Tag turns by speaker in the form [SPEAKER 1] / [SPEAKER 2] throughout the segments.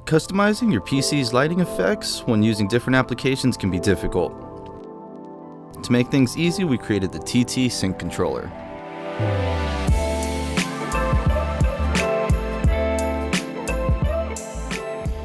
[SPEAKER 1] Customizing your PC's lighting effects when using different applications can be difficult. To make things easy, we created the TT Sync controller.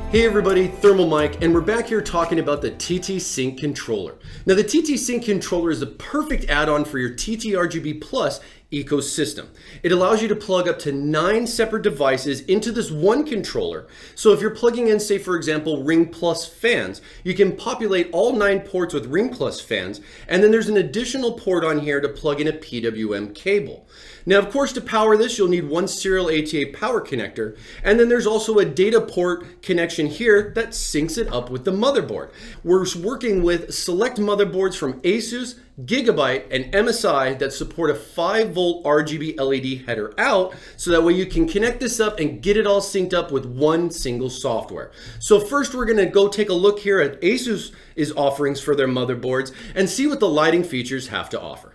[SPEAKER 2] Hey everybody, Thermal Mike, and we're back here talking about the TT Sync controller. Now the TT Sync controller is a perfect add-on for your TT RGB Plus ecosystem. It allows you to plug up to 9 separate devices into this one controller. So if you're plugging in, say for example, Ring Plus fans, you can populate all 9 ports with Ring Plus fans, and then there's an additional port on here to plug in a PWM cable. Now of course to power this you'll need one serial ATA power connector, and then there's also a data port connection here that syncs it up with the motherboard. We're working with select motherboards from Asus, Gigabyte, and MSI that support a 5-volt RGB LED header out, so that way you can connect this up and get it all synced up with one single software. So first we're going to go take a look here at Asus's offerings for their motherboards and see what the lighting features have to offer.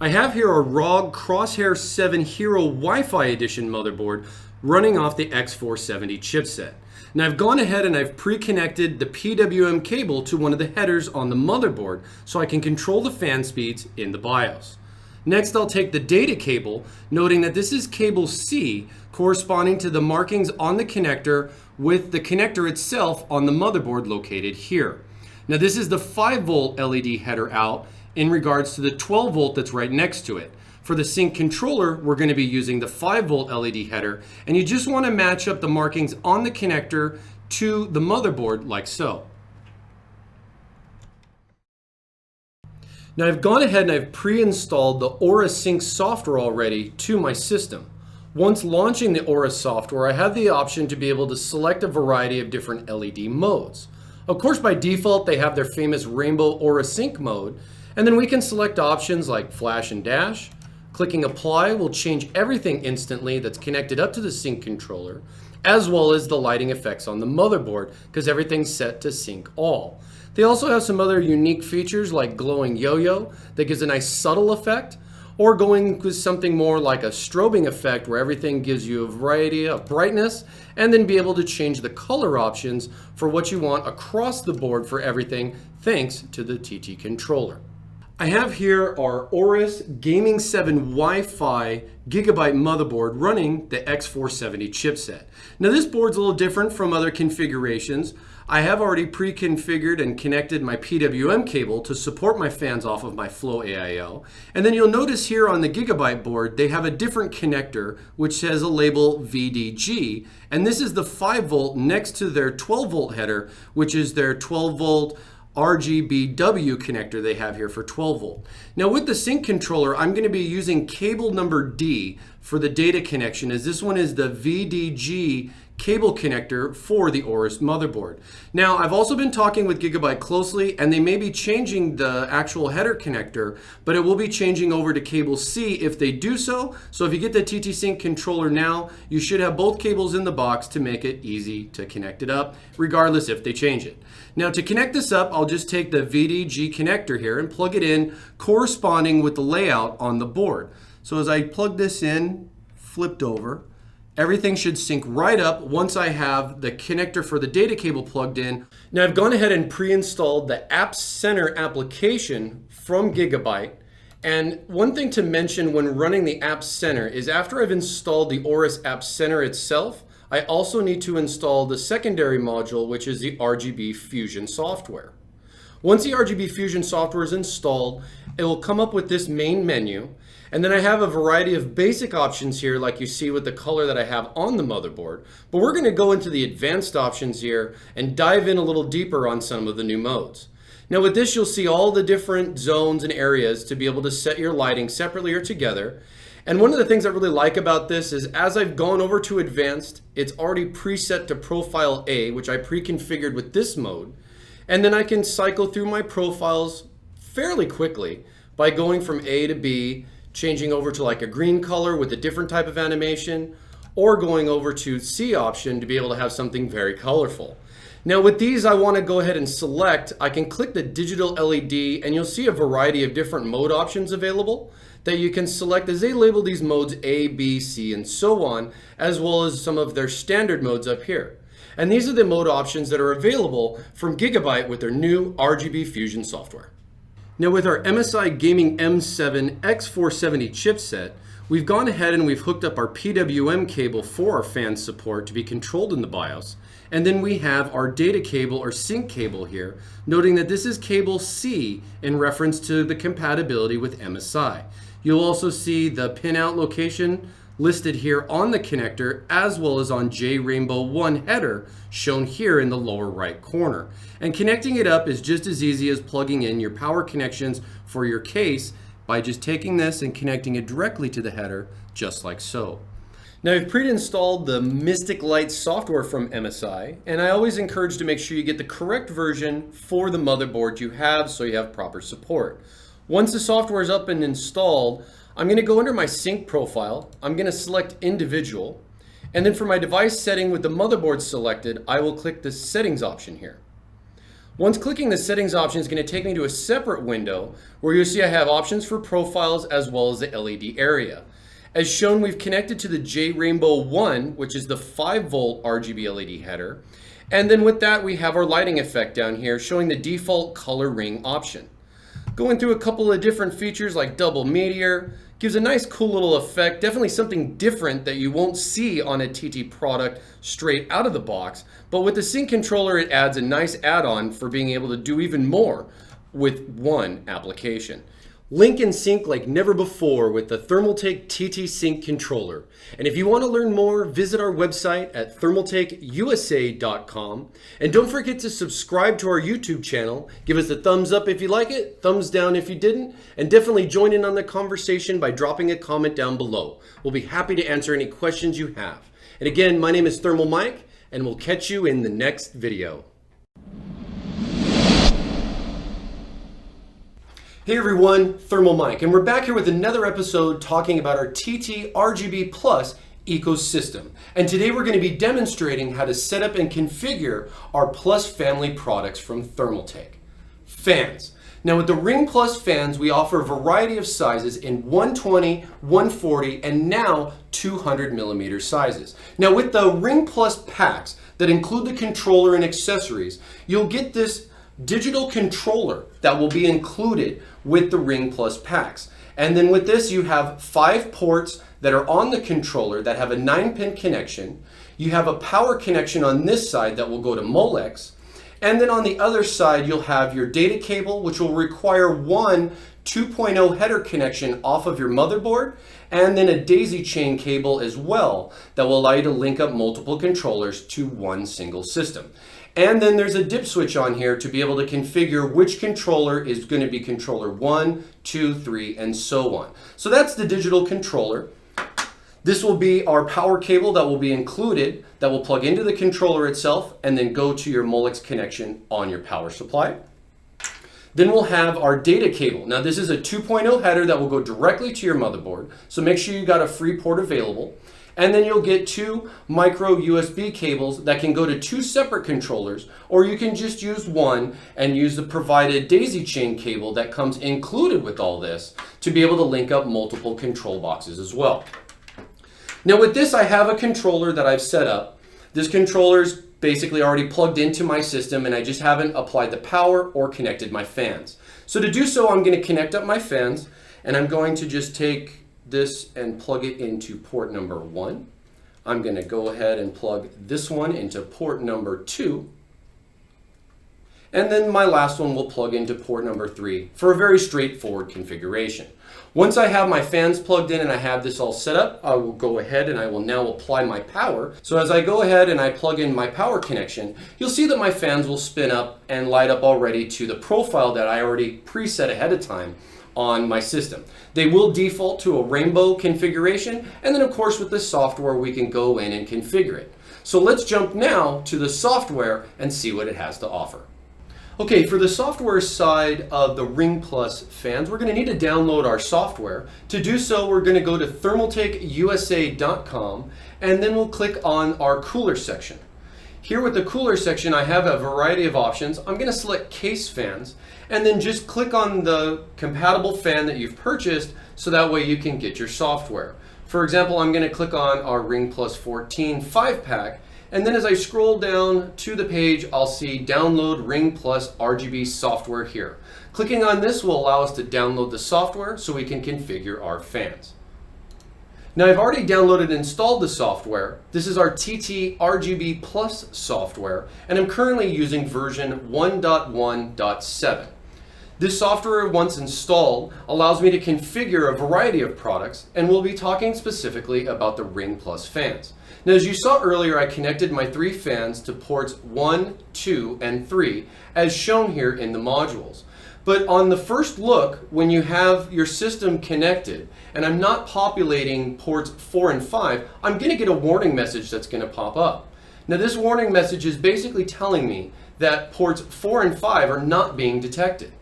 [SPEAKER 2] I have here a ROG Crosshair 7 Hero Wi-Fi Edition motherboard running off the X470 chipset. Now I've gone ahead and I've pre-connected the PWM cable to one of the headers on the motherboard so I can control the fan speeds in the BIOS. Next I'll take the data cable, noting that this is cable C corresponding to the markings on the connector with the connector itself on the motherboard located here. Now this is the 5-volt LED header out in regards to the 12-volt that's right next to it. For the sync controller, we're going to be using the 5-volt LED header, and you just want to match up the markings on the connector to the motherboard like so. Now I've gone ahead and I've pre-installed the Aura Sync software already to my system. Once launching the Aura software, I have the option to be able to select a variety of different LED modes. Of course, by default, they have their famous Rainbow Aura Sync mode, and then we can select options like Flash and Dash. Clicking Apply will change everything instantly that's connected up to the sync controller, as well as the lighting effects on the motherboard, because everything's set to sync all. They also have some other unique features like glowing yo-yo that gives a nice subtle effect, or going with something more like a strobing effect where everything gives you a variety of brightness, and then be able to change the color options for what you want across the board for everything thanks to the TT controller. I have here our Aorus Gaming 7 Wi-Fi Gigabyte motherboard running the X470 chipset. Now this board's a little different from other configurations. I have already pre-configured and connected my PWM cable to support my fans off of my Flow AIO. And then you'll notice here on the Gigabyte board, they have a different connector which has a label VDG. And this is the 5-volt next to their 12-volt header, which is their 12-volt RGBW connector they have here for 12 volt. Now with the sync controller, I'm going to be using cable number D for the data connection, as this one is the VDG cable connector for the Aorus motherboard. Now, I've also been talking with Gigabyte closely, and they may be changing the actual header connector, but it will be changing over to cable C if they do so. So if you get the TT Sync controller now, you should have both cables in the box to make it easy to connect it up, regardless if they change it. Now, to connect this up, I'll just take the VDG connector here and plug it in corresponding with the layout on the board. So as I plug this in, flipped over, everything should sync right up once I have the connector for the data cable plugged in. Now I've gone ahead and pre-installed the App Center application from Gigabyte. And one thing to mention when running the App Center is after I've installed the Aorus App Center itself, I also need to install the secondary module, which is the RGB Fusion software. Once the RGB Fusion software is installed, it will come up with this main menu. And then I have a variety of basic options here, like you see with the color that I have on the motherboard. But we're going to go into the advanced options here and dive in a little deeper on some of the new modes. Now with this, you'll see all the different zones and areas to be able to set your lighting separately or together. And one of the things I really like about this is as I've gone over to advanced, it's already preset to profile A, which I pre-configured with this mode. And then I can cycle through my profiles fairly quickly by going from A to B, changing over to like a green color with a different type of animation, or going over to C option to be able to have something very colorful. Now with these, I want to go ahead and select, I can click the digital LED and you'll see a variety of different mode options available that you can select as they label these modes A, B, C, and so on, as well as some of their standard modes up here. And these are the mode options that are available from Gigabyte with their new RGB Fusion software. Now with our MSI Gaming M7 X470 chipset, we've gone ahead and we've hooked up our PWM cable for our fan support to be controlled in the BIOS. And then we have our data cable or sync cable here, noting that this is cable C in reference to the compatibility with MSI. You'll also see the pinout location listed here on the connector, as well as on JRainbow1 header shown here in the lower right corner. And connecting it up is just as easy as plugging in your power connections for your case by just taking this and connecting it directly to the header, just like so. Now I've pre-installed the Mystic Light software from MSI, and I always encourage to make sure you get the correct version for the motherboard you have so you have proper support. Once the software is up and installed, I'm going to go under my sync profile, I'm going to select individual, and then for my device setting with the motherboard selected, I will click the settings option here. Once clicking the settings option is going to take me to a separate window where you'll see I have options for profiles as well as the LED area. As shown, we've connected to the JRainbow1, which is the 5-volt RGB LED header, and then with that we have our lighting effect down here showing the default color ring option. Going through a couple of different features like double meteor, gives a nice cool little effect, definitely something different that you won't see on a TT product straight out of the box, but with the sync controller it adds a nice add-on for being able to do even more with one application. Link and sync like never before with the Thermaltake TT Sync controller. And if you want to learn more, visit our website at thermaltakeusa.com. And don't forget to subscribe to our YouTube channel. Give us a thumbs up if you like it, thumbs down if you didn't, and definitely join in on the conversation by dropping a comment down below. We'll be happy to answer any questions you have. And again, my name is Thermal Mike, and we'll catch you in the next video. Hey everyone, Thermal Mike, and we're back here with another episode talking about our TT RGB Plus ecosystem. And today we're going to be demonstrating how to set up and configure our Plus family products from Thermaltake. Fans. Now with the Ring Plus fans, we offer a variety of sizes in 120, 140, and now 200 millimeter sizes. Now with the Ring Plus packs that include the controller and accessories, you'll get this digital controller that will be included with the Ring Plus packs. And then with this you have 5 ports that are on the controller that have a 9-pin connection. You have a power connection on this side that will go to Molex. And then on the other side you'll have your data cable, which will require one 2.0 header connection off of your motherboard, and then a daisy chain cable as well that will allow you to link up multiple controllers to one single system. And then there's a dip switch on here to be able to configure which controller is going to be controller 1, 2, 3, and so on. So that's the digital controller. This will be our power cable that will be included, that will plug into the controller itself and then go to your Molex connection on your power supply. Then we'll have our data cable. Now this is a 2.0 header that will go directly to your motherboard, so make sure you got a free port available. And then you'll get 2 micro USB cables that can go to 2 separate controllers, or you can just use one and use the provided daisy chain cable that comes included with all this to be able to link up multiple control boxes as well. Now with this, I have a controller that I've set up. This controller's basically already plugged into my system and I just haven't applied the power or connected my fans. So to do so, I'm going to connect up my fans and I'm going to just take this and plug it into port number 1. I'm going to go ahead and plug this one into port number 2. And then my last one will plug into port number 3 for a very straightforward configuration. Once I have my fans plugged in and I have this all set up, I will go ahead and I will now apply my power. So as I go ahead and I plug in my power connection, you'll see that my fans will spin up and light up already to the profile that I already preset ahead of time on my system. They will default to a rainbow configuration, and then of course with this software we can go in and configure it. So let's jump now to the software and see what it has to offer. Okay, for the software side of the Ring Plus fans, we're going to need to download our software. To do so, we're going to go to thermaltakeusa.com and then we'll click on our cooler section. Here with the cooler section, I have a variety of options. I'm going to select case fans and then just click on the compatible fan that you've purchased so that way you can get your software. For example, I'm going to click on our Ring Plus 14 5-pack. And then as I scroll down to the page, I'll see download Ring Plus RGB software here. Clicking on this will allow us to download the software so we can configure our fans. Now I've already downloaded and installed the software. This is our TT RGB Plus software, and I'm currently using version 1.1.7. This software, once installed, allows me to configure a variety of products, and we'll be talking specifically about the Ring Plus fans. Now, as you saw earlier, I connected my 3 fans to ports 1, 2, and 3, as shown here in the modules. But on the first look, when you have your system connected, and I'm not populating ports 4 and 5, I'm going to get a warning message that's going to pop up. Now, this warning message is basically telling me that ports 4 and 5 are not being detected.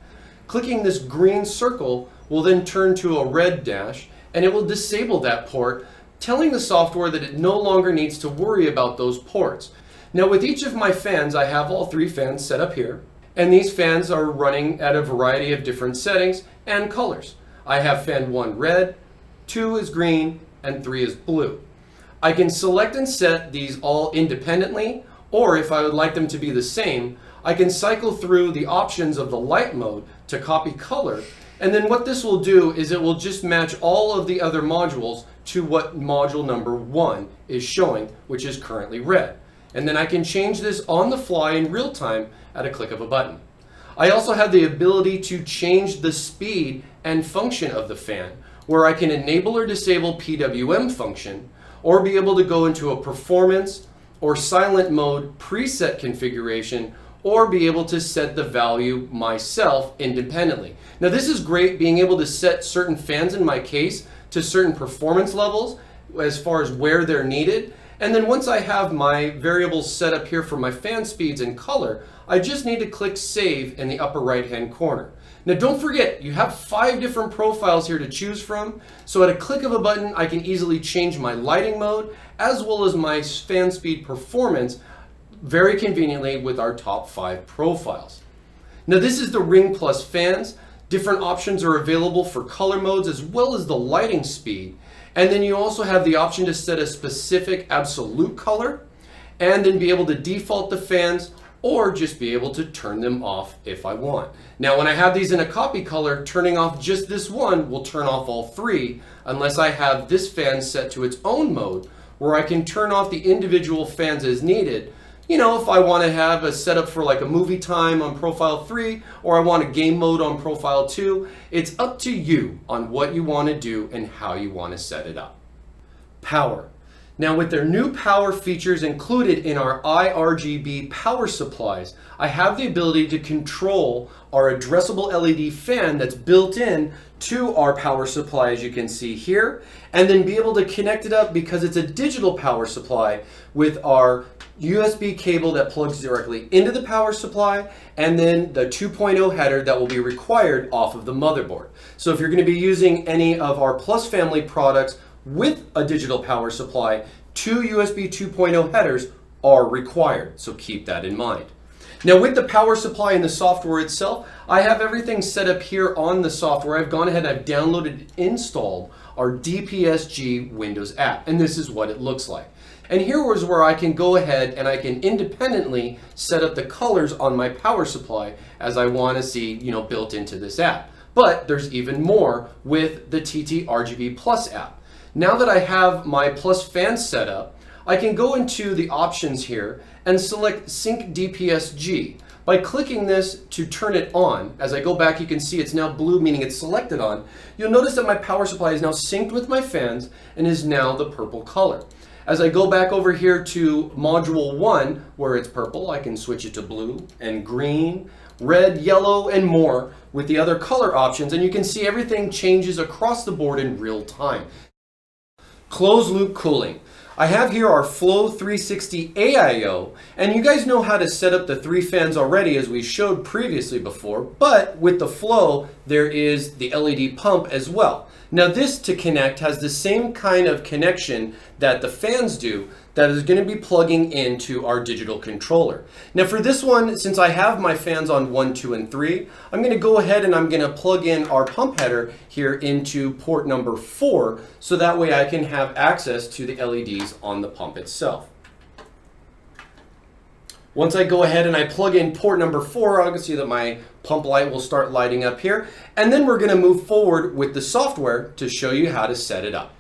[SPEAKER 2] Clicking this green circle will then turn to a red dash, and it will disable that port, telling the software that it no longer needs to worry about those ports. Now with each of my fans, I have all 3 fans set up here, and these fans are running at a variety of different settings and colors. I have fan 1 red, 2 is green, and 3 is blue. I can select and set these all independently, or if I would like them to be the same, I can cycle through the options of the light mode to copy color, and then what this will do is it will just match all of the other modules to what module number 1 is showing, which is currently red. And then I can change this on the fly in real time at a click of a button. I also have the ability to change the speed and function of the fan, where I can enable or disable PWM function, or be able to go into a performance or silent mode preset configuration, or be able to set the value myself independently. Now this is great, being able to set certain fans in my case to certain performance levels as far as where they're needed. And then once I have my variables set up here for my fan speeds and color, I just need to click Save in the upper right hand corner. Now don't forget, you have 5 different profiles here to choose from, so at a click of a button I can easily change my lighting mode as well as my fan speed performance very conveniently with our top 5 profiles. Now this is the Ring Plus fans. Different options are available for color modes as well as the lighting speed. And then you also have the option to set a specific absolute color and then be able to default the fans or just be able to turn them off if I want. Now when I have these in a copy color, turning off just this one will turn off all 3 unless I have this fan set to its own mode where I can turn off the individual fans as needed. You know, if I want to have a setup for like a movie time on profile 3 or I want a game mode on profile 2, it's up to you on what you want to do and how you want to set it up. Power. Now with their new power features included in our iRGB power supplies, I have the ability to control our addressable LED fan that's built in to our power supply, as you can see here, and then be able to connect it up because it's a digital power supply with our USB cable that plugs directly into the power supply, and then the 2.0 header that will be required off of the motherboard. So if you're going to be using any of our Plus family products with a digital power supply, 2 USB 2.0 headers are required, so keep that in mind. Now with the power supply and the software itself, I have everything set up here on the software. I've gone ahead and I've downloaded and installed our DPSG Windows app, and this is what it looks like. And here is where I can go ahead and I can independently set up the colors on my power supply as I want to see, built into this app. But there's even more with the TT RGB Plus app. Now that I have my Plus fan set up, I can go into the options here and select Sync DPSG. By clicking this to turn it on, as I go back you can see it's now blue, meaning it's selected on. You'll notice that my power supply is now synced with my fans and is now the purple color. As I go back over here to module 1, where it's purple, I can switch it to blue and green, red, yellow, and more with the other color options, and you can see everything changes across the board in real time. Closed loop cooling. I have here our Flow 360 AIO, and you guys know how to set up the 3 fans already as we showed previously before, but with the Flow there is the LED pump as well. Now this to connect has the same kind of connection that the fans do that is going to be plugging into our digital controller. Now for this one, since I have my fans on 1, 2, and 3, I'm going to go ahead and I'm going to plug in our pump header here into port number 4 so that way I can have access to the LEDs on the pump itself. Once I go ahead and I plug in port number 4, I can see that my pump light will start lighting up here. And then we're going to move forward with the software to show you how to set it up.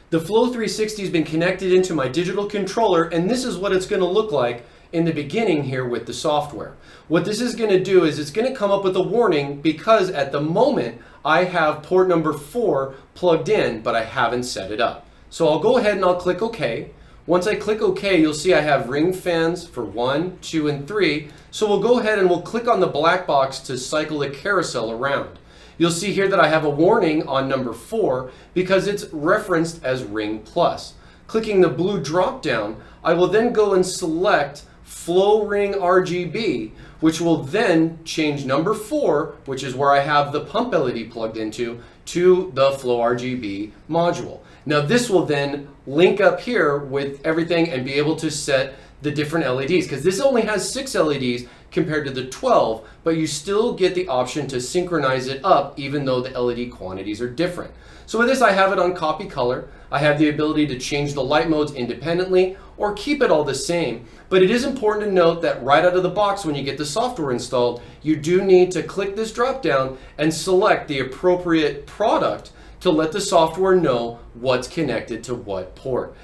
[SPEAKER 2] The Flow 360 has been connected into my digital controller, and this is what it's going to look like in the beginning here with the software. What this is going to do is it's going to come up with a warning because at the moment I have port number 4 plugged in, but I haven't set it up. So I'll go ahead and I'll click OK. Once I click OK, you'll see I have ring fans for 1, 2, and 3. So we'll go ahead and we'll click on the black box to cycle the carousel around. You'll see here that I have a warning on number 4 because it's referenced as Ring Plus. Clicking the blue drop down, I will then go and select Flow Ring RGB, which will then change number 4, which is where I have the pump LED plugged into, to the Flow RGB module. Now this will then link up here with everything and be able to set the different LEDs, because this only has 6 LEDs compared to the 12, but you still get the option to synchronize it up even though the LED quantities are different. So with this I have it on copy color. I have the ability to change the light modes independently or keep it all the same, but it is important to note that right out of the box when you get the software installed, you do need to click this drop down and select the appropriate product to let the software know what's connected to what port.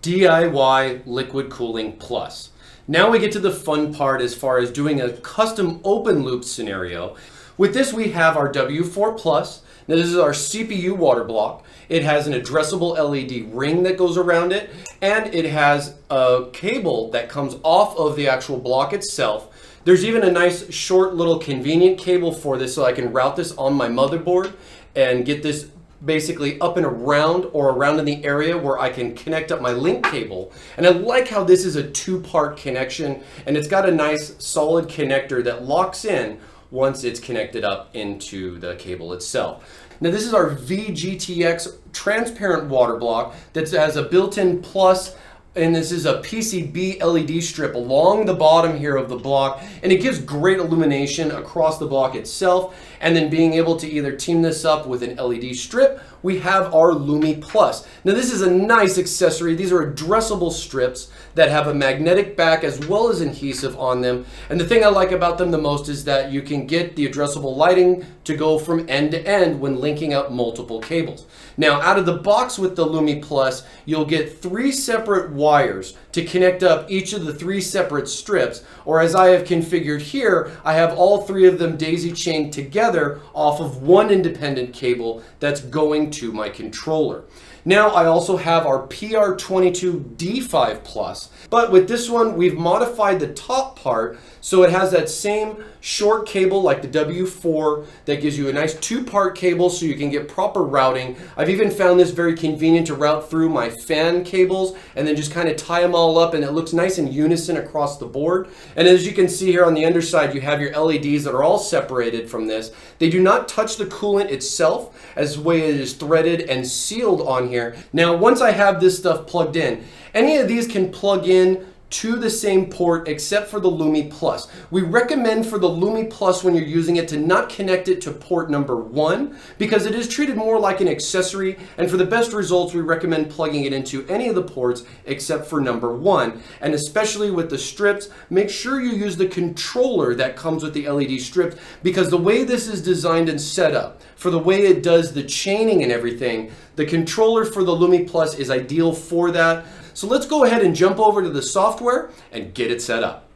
[SPEAKER 2] DIY Liquid Cooling Plus. Now we get to the fun part as far as doing a custom open loop scenario. With this we have our W4 Plus. Now this is our CPU water block. It has an addressable LED ring that goes around it, and it has a cable that comes off of the actual block itself. There's even a nice short little convenient cable for this so I can route this on my motherboard and get this basically up and around or around in the area where I can connect up my link cable. And I like how this is a 2-part connection, and it's got a nice solid connector that locks in once it's connected up into the cable itself. Now this is our VGTX transparent water block that has a built-in plus, and this is a PCB LED strip along the bottom here of the block, and it gives great illumination across the block itself. And then being able to either team this up with an LED strip, we have our Lumi Plus. Now this is a nice accessory. These are addressable strips that have a magnetic back as well as adhesive on them. And the thing I like about them the most is that you can get the addressable lighting to go from end to end when linking up multiple cables. Now out of the box with the Lumi Plus, you'll get 3 separate wires to connect up each of the 3 separate strips, or as I have configured here, I have all 3 of them daisy chained together off of one independent cable that's going to my controller. Now I also have our PR22D5 Plus, but with this one we've modified the top part so it has that same short cable like the W4 that gives you a nice two-part cable so you can get proper routing. I've even found this very convenient to route through my fan cables and then just kind of tie them all up, and it looks nice in unison across the board. And as you can see here on the underside, you have your LEDs that are all separated from this. They do not touch the coolant itself, as the way it is threaded and sealed on here. Now once I have this stuff plugged in, any of these can plug in to the same port except for the Lumi Plus. We recommend for the Lumi Plus when you're using it to not connect it to port number 1 because it is treated more like an accessory, and for the best results we recommend plugging it into any of the ports except for number 1. And especially with the strips, make sure you use the controller that comes with the LED strips, because the way this is designed and set up, for the way it does the chaining and everything, the controller for the Lumi Plus is ideal for that. So let's go ahead and jump over to the software and get it set up.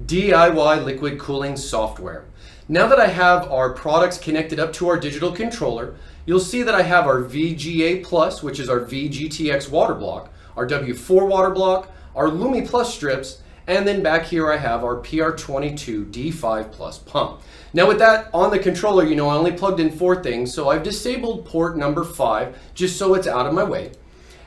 [SPEAKER 2] DIY liquid cooling software. Now that I have our products connected up to our digital controller, you'll see that I have our VGA Plus, which is our VGTX water block, our W4 water block, our Lumi Plus strips, and then back here I have our PR22D5 Plus pump. Now with that on the controller, I only plugged in 4 things, so I've disabled port number 5 just so it's out of my way.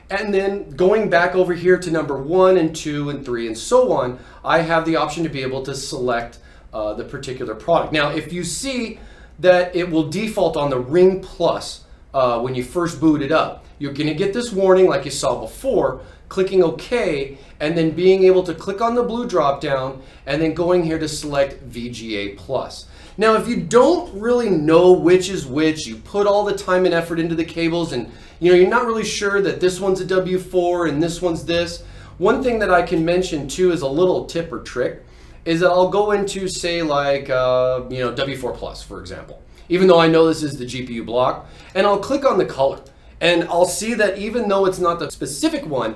[SPEAKER 2] And then going back over here to number 1 and 2 and 3 and so on, I have the option to be able to select the particular product. Now if you see that it will default on the Ring Plus when you first boot it up, you're going to get this warning like you saw before, clicking OK, and then being able to click on the blue drop down and then going here to select VGA Plus. Now if you don't really know which is which, you put all the time and effort into the cables and you're not really sure that this one's a W4 and this one's this. One thing that I can mention too is a little tip or trick is that I'll go into say like W4 Plus for example, even though I know this is the GPU block, and I'll click on the color and I'll see that even though it's not the specific one,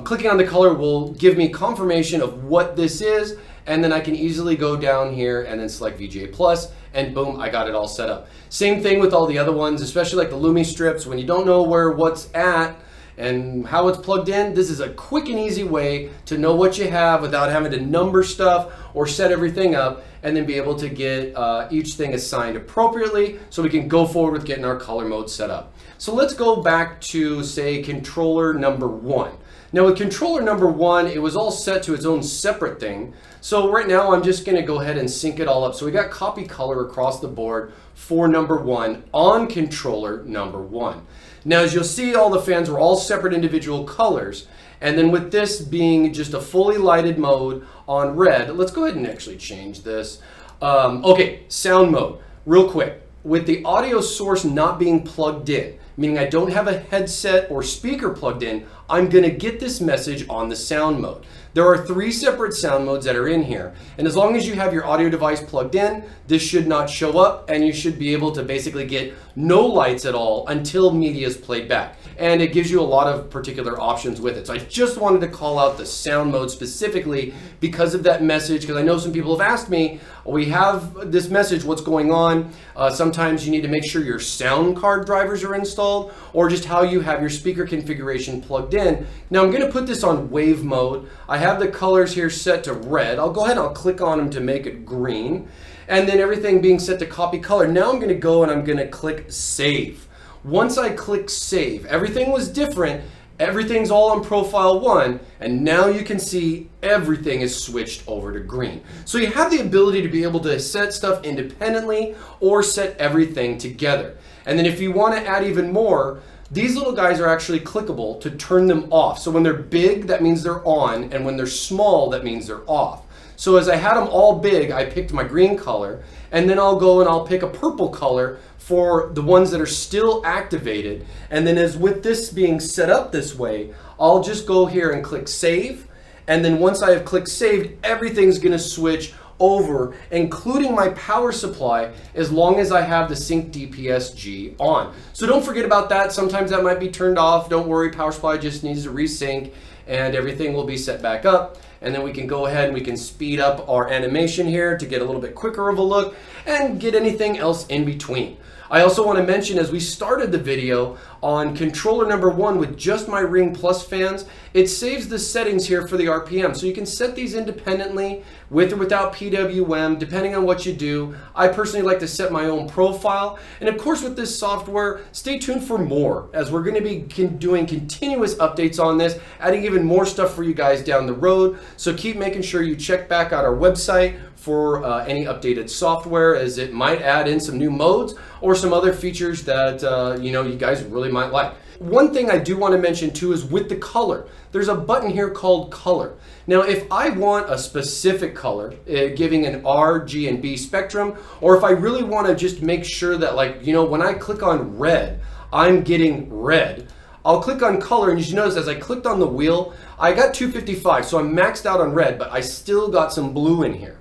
[SPEAKER 2] clicking on the color will give me confirmation of what this is, and then I can easily go down here and then select VGA Plus, and boom, I got it all set up. Same thing with all the other ones, especially like the Lumi strips. When you don't know where what's at and how it's plugged in, this is a quick and easy way to know what you have without having to number stuff or set everything up, and then be able to get each thing assigned appropriately so we can go forward with getting our color mode set up. So let's go back to say controller number 1. Now with controller number 1, it was all set to its own separate thing. So right now I'm just gonna go ahead and sync it all up. So we got copy color across the board for number 1 on controller number 1. Now as you'll see, all the fans were all separate individual colors. And then with this being just a fully lighted mode on red, let's go ahead and actually change this. Okay, sound mode, real quick. With the audio source not being plugged in, meaning I don't have a headset or speaker plugged in, I'm gonna get this message on the sound mode. There are 3 separate sound modes that are in here, and as long as you have your audio device plugged in, this should not show up, and you should be able to basically get no lights at all until media is played back. And it gives you a lot of particular options with it. So I just wanted to call out the sound mode specifically because of that message, because I know some people have asked me, we have this message, what's going on? Sometimes you need to make sure your sound card drivers are installed, or just how you have your speaker configuration plugged in. Now I'm gonna put this on wave mode. I have the colors here set to red. I'll go ahead and I'll click on them to make it green. And then everything being set to copy color. Now I'm gonna go and I'm gonna click save. Once I click save, everything was different. Everything's all on profile 1, and now you can see everything is switched over to green. So you have the ability to be able to set stuff independently or set everything together. And then if you want to add even more, these little guys are actually clickable to turn them off. So when they're big, that means they're on, and when they're small, that means they're off. So as I had them all big, I picked my green color, and then I'll go and I'll pick a purple color for the ones that are still activated. And then as with this being set up this way, I'll just go here and click save. And then once I have clicked save, everything's gonna switch over, including my power supply, as long as I have the sync DPS-G on. So don't forget about that. Sometimes that might be turned off. Don't worry, power supply just needs to resync and everything will be set back up. And then we can go ahead and we can speed up our animation here to get a little bit quicker of a look and get anything else in between. I also want to mention, as we started the video, on controller number 1 with just my Ring Plus fans, it saves the settings here for the RPM. So you can set these independently with or without PWM, depending on what you do. I personally like to set my own profile. And of course, with this software, stay tuned for more, as we're going to be doing continuous updates on this, adding even more stuff for you guys down the road. So keep making sure you check back out our website for any updated software, as it might add in some new modes or some other features that you guys really might like. One thing I do want to mention too is with the color. There's a button here called color. Now, if I want a specific color, giving an R, G, and B spectrum, or if I really want to just make sure that, when I click on red, I'm getting red, I'll click on color, and you should notice as I clicked on the wheel, I got 255, so I'm maxed out on red, but I still got some blue in here.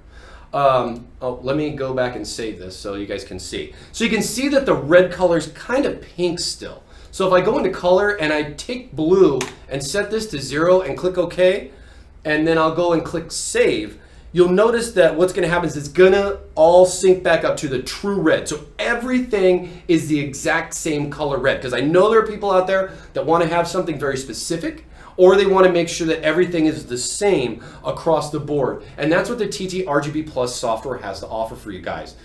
[SPEAKER 2] Let me go back and save this so you guys can see. So you can see that the red color is kind of pink still. So if I go into color and I take blue and set this to 0 and click OK, and then I'll go and click save, you'll notice that what's going to happen is it's going to all sync back up to the true red. So everything is the exact same color red, because I know there are people out there that want to have something very specific, or they want to make sure that everything is the same across the board. And that's what the TT RGB Plus software has to offer for you guys.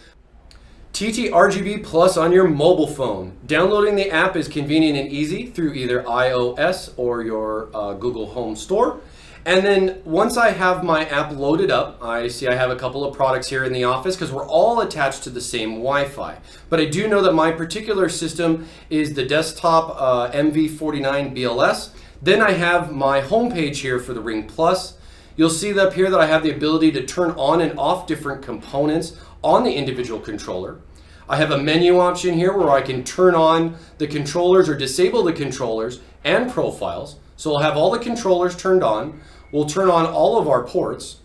[SPEAKER 2] TT RGB Plus on your mobile phone. Downloading the app is convenient and easy through either iOS or your Google Home Store. And then once I have my app loaded up, I see I have a couple of products here in the office because we're all attached to the same Wi-Fi. But I do know that my particular system is the desktop MV49 BLS. Then I have my home page here for the Ring Plus. You'll see up here that I have the ability to turn on and off different components on the individual controller. I have a menu option here where I can turn on the controllers or disable the controllers and profiles. So I'll have all the controllers turned on. We'll turn on all of our ports.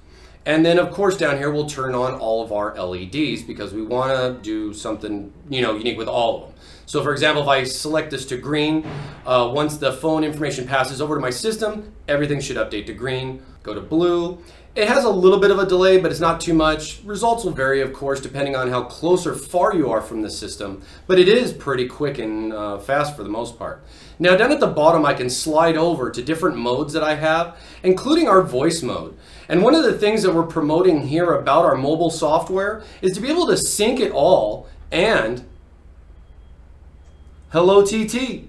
[SPEAKER 2] And then of course down here we'll turn on all of our LEDs because we want to do something unique with all of them. So for example, if I select this to green, once the phone information passes over to my system, everything should update to green. Go to blue. It has a little bit of a delay, but it's not too much. Results will vary, of course, depending on how close or far you are from the system, but it is pretty quick and fast for the most part. Now down at the bottom, I can slide over to different modes that I have, including our voice mode. And one of the things that we're promoting here about our mobile software is to be able to sync it all and hello TT.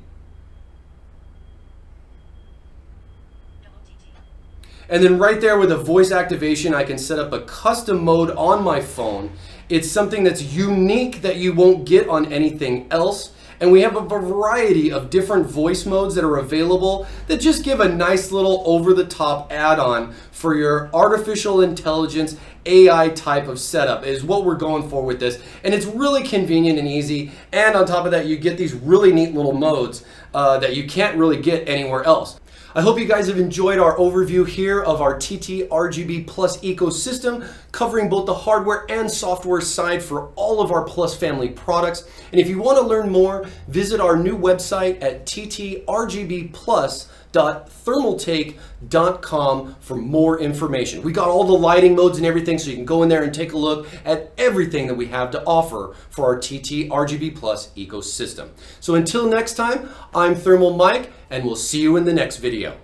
[SPEAKER 2] And then right there with a voice activation, I can set up a custom mode on my phone. It's something that's unique that you won't get on anything else. And we have a variety of different voice modes that are available that just give a nice little over-the-top add-on for your artificial intelligence AI type of setup is what we're going for with this. And it's really convenient and easy. And on top of that, you get these really neat little modes that you can't really get anywhere else. I hope you guys have enjoyed our overview here of our TT RGB Plus ecosystem, covering both the hardware and software side for all of our Plus family products. And if you want to learn more, visit our new website at ttrgbplus.thermaltake.com for more information. We got all the lighting modes and everything, so you can go in there and take a look at everything that we have to offer for our TT RGB Plus ecosystem. So until next time, I'm Thermal Mike, and we'll see you in the next video.